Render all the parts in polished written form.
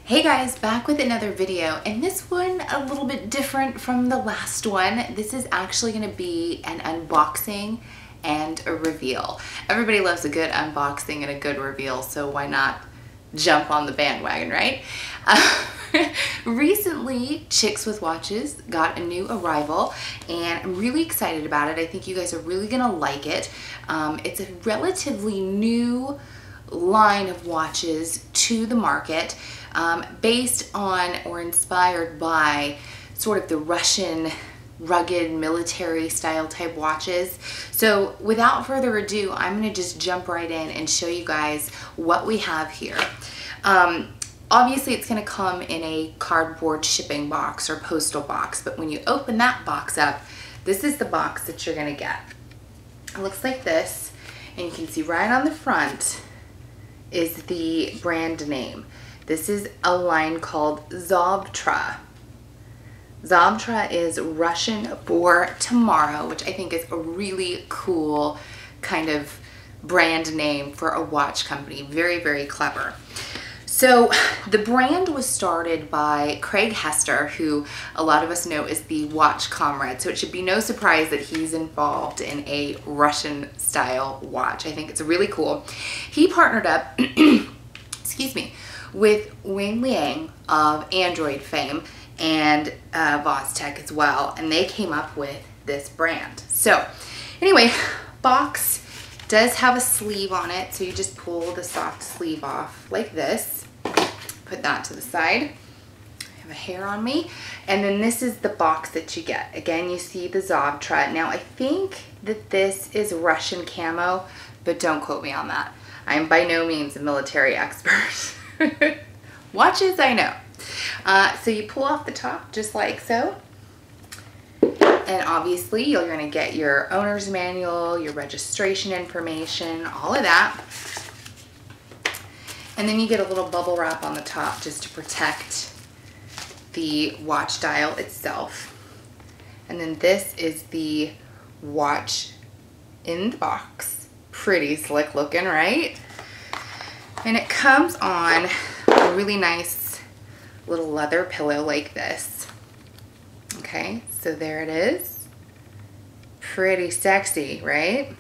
Hey guys, back with another video, and this one a little bit different from the last one. This is actually going to be an unboxing and a reveal. Everybody loves a good unboxing and a good reveal, so why not jump on the bandwagon, right? Recently, Chicks with Watches got a new arrival, and I'm really excited about it. I think you guys are really going to like it. It's a relatively new line of watches to the market, based on or inspired by sort of the Russian rugged military style type watches. So without further ado, I'm going to just jump right in and show you guys what we have here. Obviously it's going to come in a cardboard shipping box or postal box, but when you open that box up, this is the box that you're going to get. It looks like this, and you can see right on the front is the brand name. This is a line called Zavtra. Zavtra is Russian for tomorrow, which I think is a really cool kind of brand name for a watch company. Very, very clever. So the brand was started by Craig Hester, who a lot of us know is the watch comrade. So it should be no surprise that he's involved in a Russian style watch. I think it's really cool. He partnered up, excuse me, with Wing Liang of Android fame and Vostek as well. And they came up with this brand. So anyway, box does have a sleeve on it. So you just pull the soft sleeve off like this. Put that to the side. I have a hair on me. And then this is the box that you get. Again, you see the Zavtra. Now, I think that this is Russian camo, but don't quote me on that. I am by no means a military expert. Watches, I know. So you pull off the top just like so. And obviously, you're going to get your owner's manual, your registration information, all of that. And then you get a little bubble wrap on the top just to protect the watch dial itself. And then this is the watch in the box. Pretty slick looking, right? And it comes on a really nice little leather pillow like this. Okay, so there it is. Pretty sexy, right?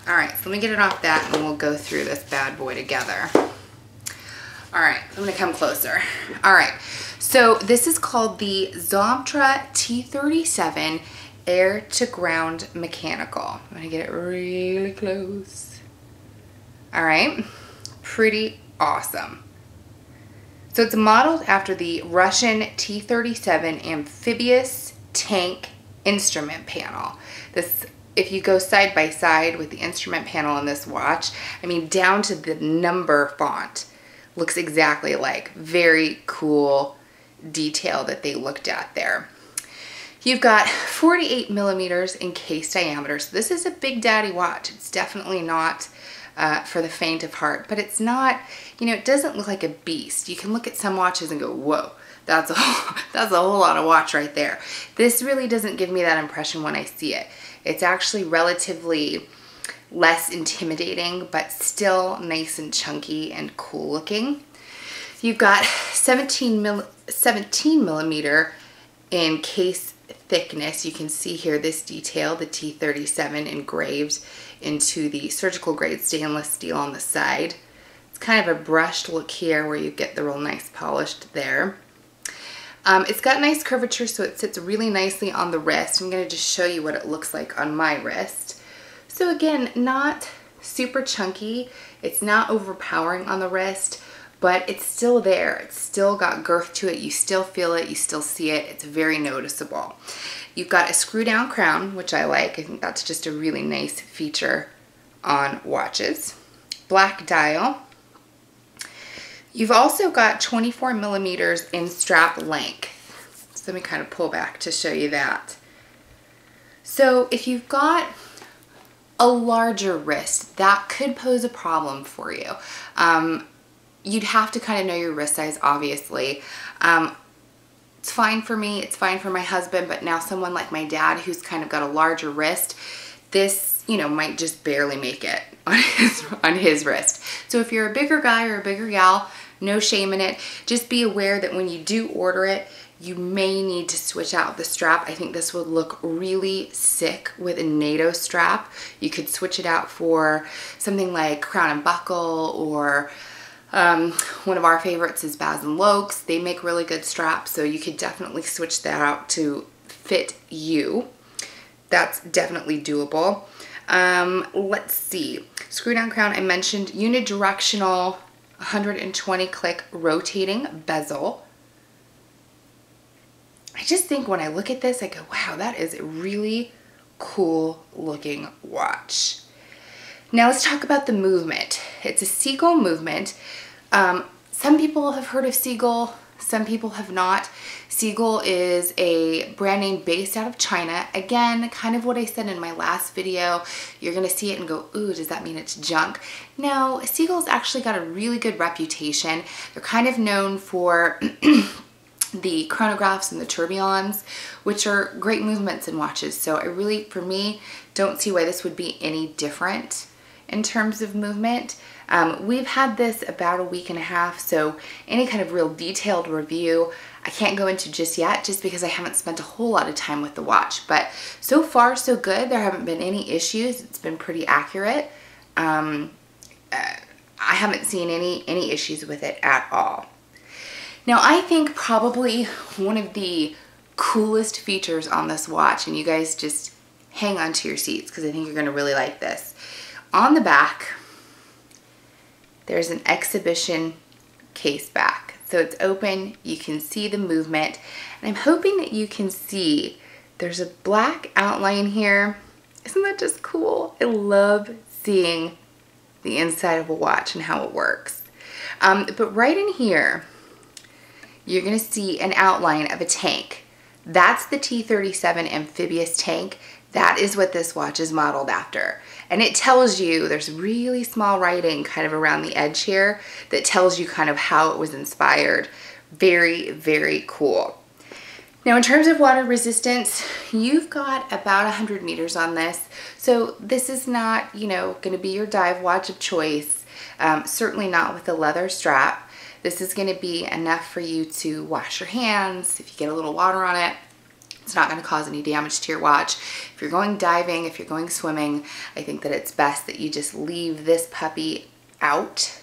All right, so let me get it off that and we'll go through this bad boy together. All right, I'm gonna come closer. All right, so this is called the Zavtra T-37 Air to Ground Mechanical. I'm gonna get it really close. All right, pretty awesome. So it's modeled after the Russian T-37 amphibious tank instrument panel. This, if you go side by side with the instrument panel on this watch, I mean, down to the number font, looks exactly like. Very cool detail that they looked at there. You've got 48 millimeters in case diameter. So this is a big daddy watch. It's definitely not for the faint of heart, but it's not, you know, it doesn't look like a beast. You can look at some watches and go, whoa, that's a whole lot of watch right there. This really doesn't give me that impression when I see it. It's actually relatively less intimidating, but still nice and chunky and cool looking. You've got 17 millimeter in case thickness. You can see here this detail, the T-37 engraved into the surgical grade stainless steel on the side. It's kind of a brushed look here where you get the real nice polished there. It's got nice curvature, so it sits really nicely on the wrist. I'm going to just show you what it looks like on my wrist. So again, not super chunky. It's not overpowering on the wrist, but it's still there. It's still got girth to it. You still feel it. You still see it. It's very noticeable. You've got a screw down crown, which I like. I think that's just a really nice feature on watches. Black dial. You've also got 24 millimeters in strap length. So let me kind of pull back to show you that. So if you've got a larger wrist, that could pose a problem for you. You'd have to kind of know your wrist size, obviously. It's fine for me, it's fine for my husband, but now someone like my dad who's kind of got a larger wrist, this, you know, might just barely make it on his wrist. So if you're a bigger guy or a bigger gal, No shame in it. Just be aware that when you do order it, you may need to switch out the strap. I think this would look really sick with a NATO strap. You could switch it out for something like Crown and Buckle, or one of our favorites is Baz and Lokes. They make really good straps, so you could definitely switch that out to fit you. That's definitely doable. Let's see. Screw down crown, I mentioned. Unidirectional 120 click rotating bezel. I just think when I look at this, I go, wow, that is a really cool looking watch. Now let's talk about the movement. It's a Seagull movement. Some people have heard of Seagull, some people have not. Seagull is a brand name based out of China. Again, kind of what I said in my last video. You're gonna see it and go, ooh, does that mean it's junk? No, Seagull's actually got a really good reputation. They're kind of known for the chronographs and the tourbillons, which are great movements in watches. So I really, for me, don't see why this would be any different in terms of movement. We've had this about a week and a half, so any kind of real detailed review I can't go into just yet, just because I haven't spent a whole lot of time with the watch. But so far so good. There haven't been any issues. It's been pretty accurate. I haven't seen any issues with it at all. Now I think probably one of the coolest features on this watch, and you guys just hang on to your seats because I think you're going to really like this. On the back, there's an exhibition case back. So it's open, you can see the movement, and I'm hoping that you can see there's a black outline here. Isn't that just cool? I love seeing the inside of a watch and how it works. But right in here, you're gonna see an outline of a tank. That's the T-37 amphibious tank. That is what this watch is modeled after. And it tells you, there's really small writing kind of around the edge here that tells you kind of how it was inspired. Very, very cool. Now in terms of water resistance, you've got about 100 meters on this. So this is not, you know, gonna be your dive watch of choice. Certainly not with a leather strap. This is going to be enough for you to wash your hands. If you get a little water on it, it's not going to cause any damage to your watch. If you're going diving, if you're going swimming, I think that it's best that you just leave this puppy out.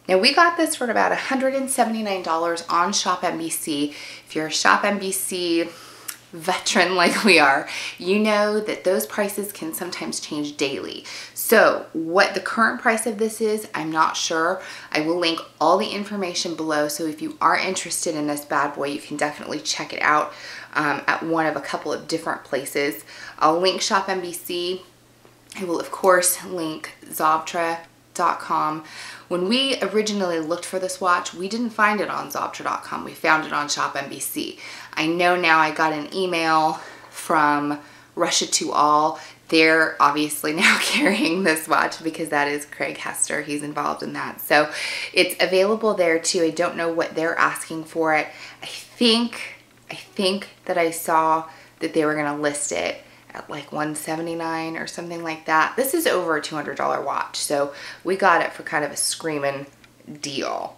Now we got this for about $179 on Shop NBC. If you're a Shop NBC veteran like we are, you know that those prices can sometimes change daily. So what the current price of this is, I'm not sure. I will link all the information below, so if you are interested in this bad boy, you can definitely check it out at one of a couple of different places. I'll link Shop NBC. I will of course link Zavtra.com. When we originally looked for this watch, we didn't find it on Zavtra.com. We found it on Shop NBC. I know now I got an email from Russia to All. They're obviously now carrying this watch because that is Craig Hester. He's involved in that. So it's available there too. I don't know what they're asking for it. I think that I saw that they were gonna list it at like $179 or something like that. This is over a $200 watch, so we got it for kind of a screaming deal.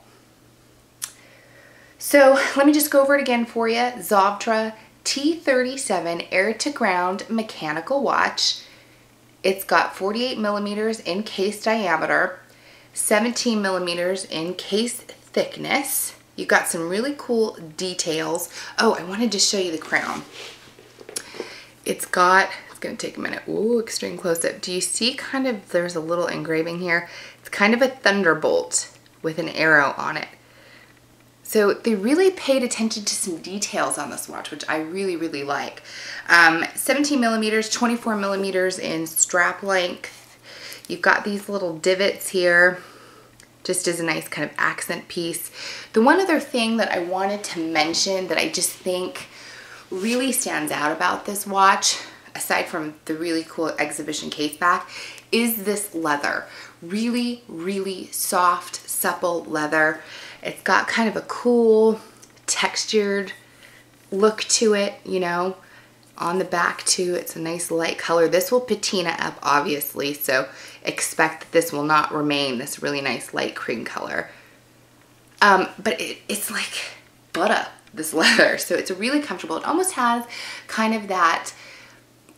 So let me just go over it again for you. Zavtra T-37 Air to Ground mechanical watch. It's got 48 millimeters in case diameter, 17 millimeters in case thickness. You've got some really cool details. Oh, I wanted to show you the crown. It's gonna take a minute. Ooh, extreme close-up. Do you see kind of, there's a little engraving here. It's kind of a thunderbolt with an arrow on it. So they really paid attention to some details on this watch, which I really, really like. 17 millimeters, 24 millimeters in strap length. You've got these little divots here, just as a nice kind of accent piece. The one other thing that I wanted to mention that I just think really stands out about this watch, aside from the really cool exhibition case back, is this leather. Really, really soft, supple leather. It's got kind of a cool textured look to it, you know. On the back too, it's a nice light color. This will patina up obviously, so expect that this will not remain this really nice light cream color. But it's like butter, this leather, so it's really comfortable. It almost has kind of that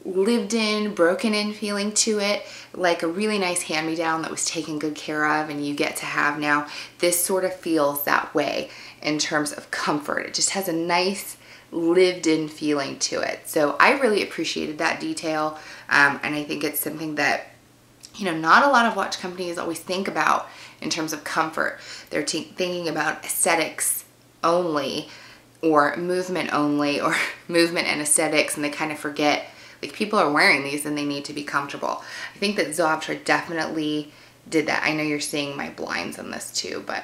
lived in, broken in feeling to it, like a really nice hand-me-down that was taken good care of and you get to have now. This sort of feels that way in terms of comfort. It just has a nice lived in feeling to it. So I really appreciated that detail, and I think it's something that, you know, not a lot of watch companies always think about in terms of comfort. They're thinking about aesthetics only, or movement only, or movement and aesthetics, and they kind of forget, like, people are wearing these and they need to be comfortable. I think that Zavtra definitely did that. I know you're seeing my blinds on this too, but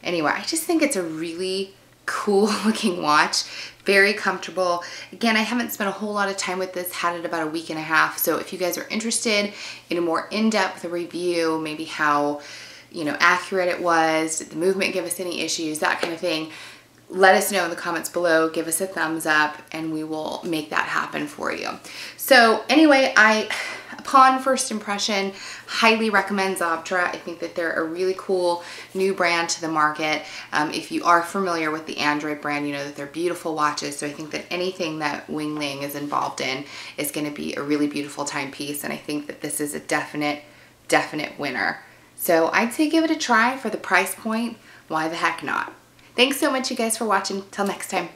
anyway, I just think it's a really cool looking watch, very comfortable. Again, I haven't spent a whole lot of time with this, had it about a week and a half. So if you guys are interested in a more in-depth review, maybe how, you know, accurate it was, did the movement give us any issues, that kind of thing, let us know in the comments below, give us a thumbs up, and we will make that happen for you. So anyway, upon first impression, highly recommend Zavtra. I think that they're a really cool new brand to the market. If you are familiar with the Android brand, you know that they're beautiful watches. So I think that anything that Wing Ling is involved in is going to be a really beautiful timepiece. And I think that this is a definite winner. So I'd say give it a try for the price point. Why the heck not? Thanks so much, you guys, for watching. Till next time.